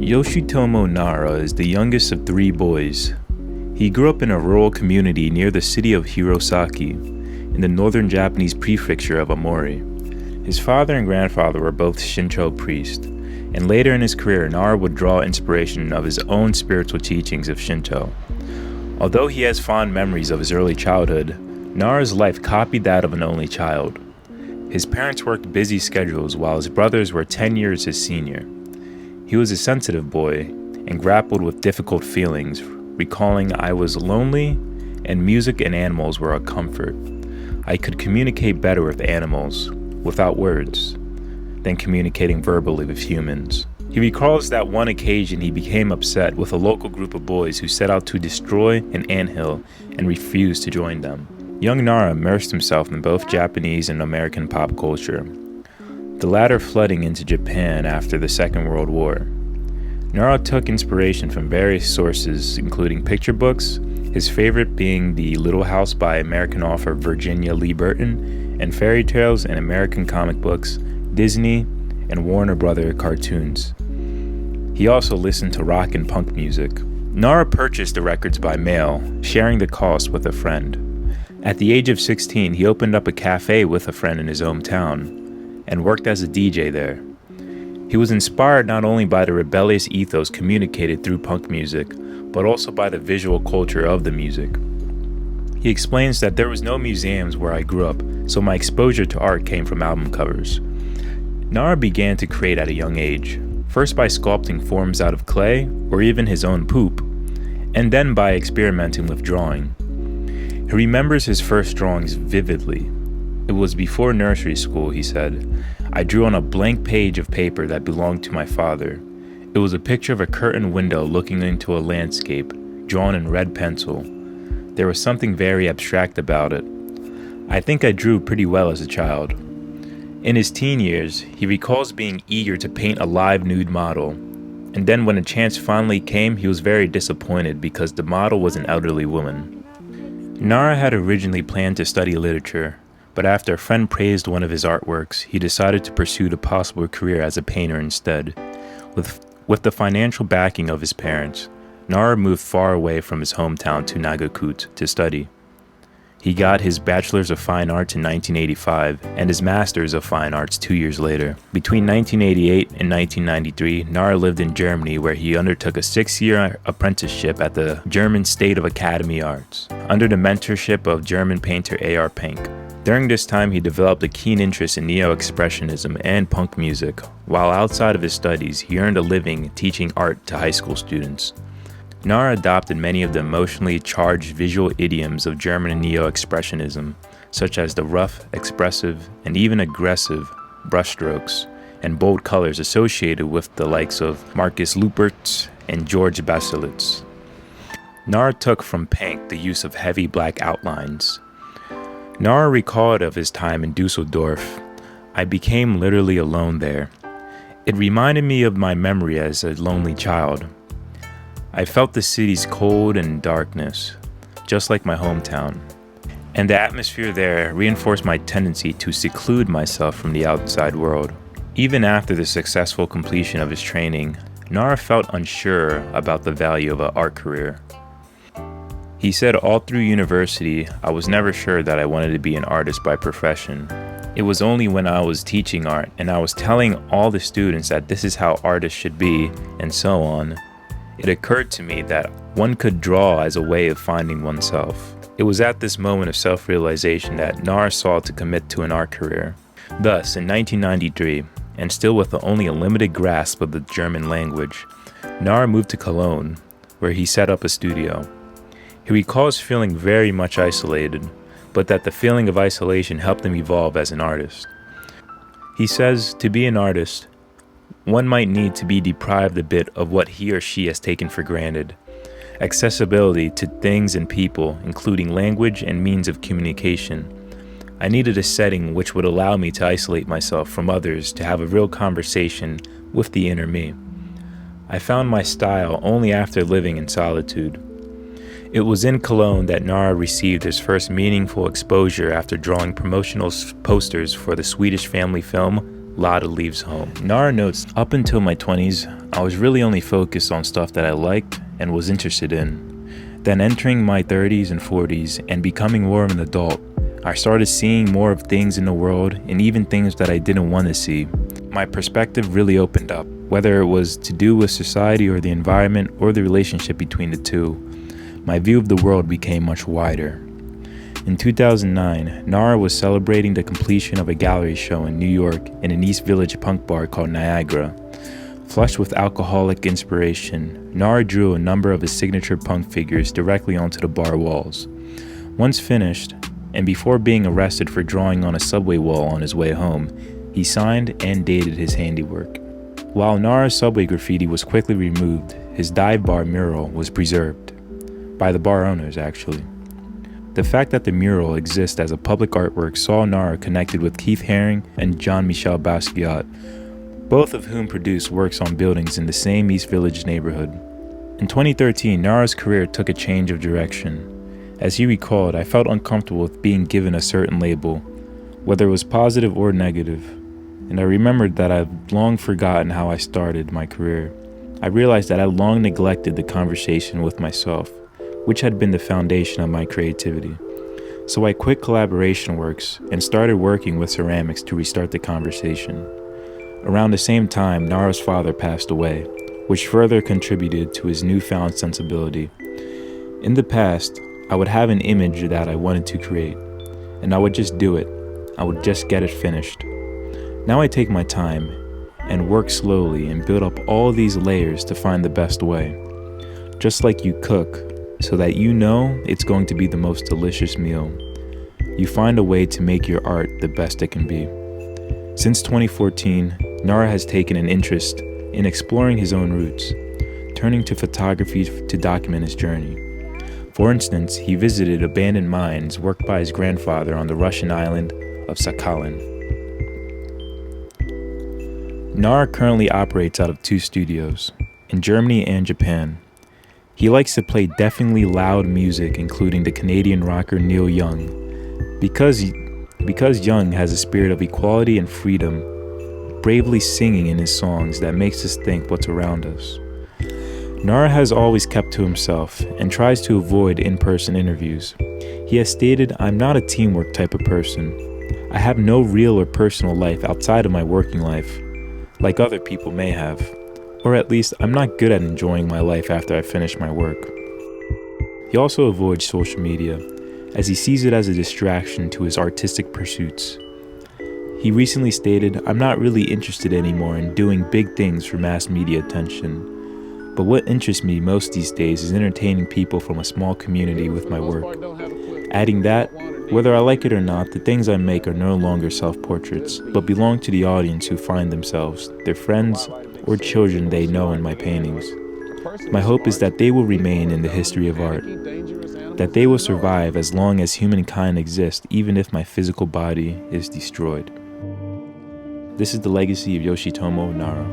Yoshitomo Nara is the youngest of three boys. He grew up in a rural community near the city of Hirosaki, in the northern Japanese prefecture of Aomori. His father and grandfather were both Shinto priests, and later in his career, Nara would draw inspiration of his own spiritual teachings of Shinto. Although he has fond memories of his early childhood, Nara's life copied that of an only child. His parents worked busy schedules while his brothers were 10 years his senior. He was a sensitive boy and grappled with difficult feelings, recalling, "I was lonely and music and animals were a comfort. I could communicate better with animals, without words, than communicating verbally with humans." He recalls that one occasion he became upset with a local group of boys who set out to destroy an anthill and refused to join them. Young Nara immersed himself in both Japanese and American pop culture, the latter flooding into Japan after the Second World War. Nara took inspiration from various sources, including picture books, his favorite being The Little House by American author Virginia Lee Burton, and fairy tales and American comic books, Disney, and Warner Brother cartoons. He also listened to rock and punk music. Nara purchased the records by mail, sharing the cost with a friend. At the age of 16, he opened up a cafe with a friend in his hometown and worked as a DJ there. He was inspired not only by the rebellious ethos communicated through punk music, but also by the visual culture of the music. He explains that there was no museums where I grew up, so my exposure to art came from album covers. Nara began to create at a young age, first by sculpting forms out of clay or even his own poop, and then by experimenting with drawing. He remembers his first drawings vividly. It was before nursery school, he said. I drew on a blank page of paper that belonged to my father. It was a picture of a curtained window looking into a landscape, drawn in red pencil. There was something very abstract about it. I think I drew pretty well as a child. In his teen years, he recalls being eager to paint a live nude model. And then when a chance finally came, he was very disappointed because the model was an elderly woman. Nara had originally planned to study literature, but after a friend praised one of his artworks, he decided to pursue a possible career as a painter instead. With the financial backing of his parents, Nara moved far away from his hometown to Nagakute to study. He got his Bachelor's of Fine Arts in 1985 and his Master's of Fine Arts 2 years later. Between 1988 and 1993, Nara lived in Germany where he undertook a 6-year apprenticeship at the German State of Academy Arts, under the mentorship of German painter A.R. Pank. During this time, he developed a keen interest in neo-expressionism and punk music. While outside of his studies, he earned a living teaching art to high school students. Nara adopted many of the emotionally charged visual idioms of German neo-expressionism, such as the rough, expressive, and even aggressive brushstrokes and bold colors associated with the likes of Markus Lüpertz and George Baselitz. Nara took from Pank the use of heavy black outlines. Nara recalled of his time in Dusseldorf. I became literally alone there. It reminded me of my memory as a lonely child. I felt the city's cold and darkness, just like my hometown. And the atmosphere there reinforced my tendency to seclude myself from the outside world. Even after the successful completion of his training, Nara felt unsure about the value of an art career. He said all through university, I was never sure that I wanted to be an artist by profession. It was only when I was teaching art and I was telling all the students that this is how artists should be, and so on, it occurred to me that one could draw as a way of finding oneself. It was at this moment of self-realization that Nara sought to commit to an art career. Thus, in 1993, and still with only a limited grasp of the German language, Nara moved to Cologne, where he set up a studio. He recalls feeling very much isolated, but that the feeling of isolation helped him evolve as an artist. He says, to be an artist, one might need to be deprived a bit of what he or she has taken for granted. Accessibility to things and people, including language and means of communication. I needed a setting which would allow me to isolate myself from others to have a real conversation with the inner me. I found my style only after living in solitude. It was in Cologne that Nara received his first meaningful exposure after drawing promotional posters for the Swedish family film Lada leaves home. Nara notes, up until my 20s, I was really only focused on stuff that I liked and was interested in. Then entering my 30s and 40s and becoming more of an adult, I started seeing more of things in the world and even things that I didn't want to see. My perspective really opened up, whether it was to do with society or the environment or the relationship between the two. My view of the world became much wider. In 2009, Nara was celebrating the completion of a gallery show in New York in an East Village punk bar called Niagara. Flushed with alcoholic inspiration, Nara drew a number of his signature punk figures directly onto the bar walls. Once finished, and before being arrested for drawing on a subway wall on his way home, he signed and dated his handiwork. While Nara's subway graffiti was quickly removed, his dive bar mural was preserved. By the bar owners, actually. The fact that the mural exists as a public artwork saw Nara connected with Keith Haring and Jean-Michel Basquiat, both of whom produced works on buildings in the same East Village neighborhood. In 2013, Nara's career took a change of direction. As he recalled, I felt uncomfortable with being given a certain label, whether it was positive or negative, and I remembered that I'd long forgotten how I started my career. I realized that I long neglected the conversation with myself, which had been the foundation of my creativity. So I quit collaboration works and started working with ceramics to restart the conversation. Around the same time, Nara's father passed away, which further contributed to his newfound sensibility. In the past, I would have an image that I wanted to create, and I would just do it. I would just get it finished. Now I take my time and work slowly and build up all these layers to find the best way. Just like you cook, so that you know it's going to be the most delicious meal. You find a way to make your art the best it can be. Since 2014, Nara has taken an interest in exploring his own roots, turning to photography to document his journey. For instance, he visited abandoned mines worked by his grandfather on the Russian island of Sakhalin. Nara currently operates out of 2 studios, in Germany and Japan. He likes to play deafeningly loud music, including the Canadian rocker Neil Young. Because Young has a spirit of equality and freedom, bravely singing in his songs that makes us think what's around us. Nara has always kept to himself and tries to avoid in-person interviews. He has stated, "I'm not a teamwork type of person. I have no real or personal life outside of my working life, like other people may have. Or at least, I'm not good at enjoying my life after I finish my work." He also avoids social media, as he sees it as a distraction to his artistic pursuits. He recently stated, "I'm not really interested anymore in doing big things for mass media attention. But what interests me most these days is entertaining people from a small community with my work." Adding that, whether I like it or not, the things I make are no longer self-portraits, but belong to the audience who find themselves, their friends, or children they know in my paintings. My hope is that they will remain in the history of art, that they will survive as long as humankind exists, even if my physical body is destroyed. This is the legacy of Yoshitomo Nara.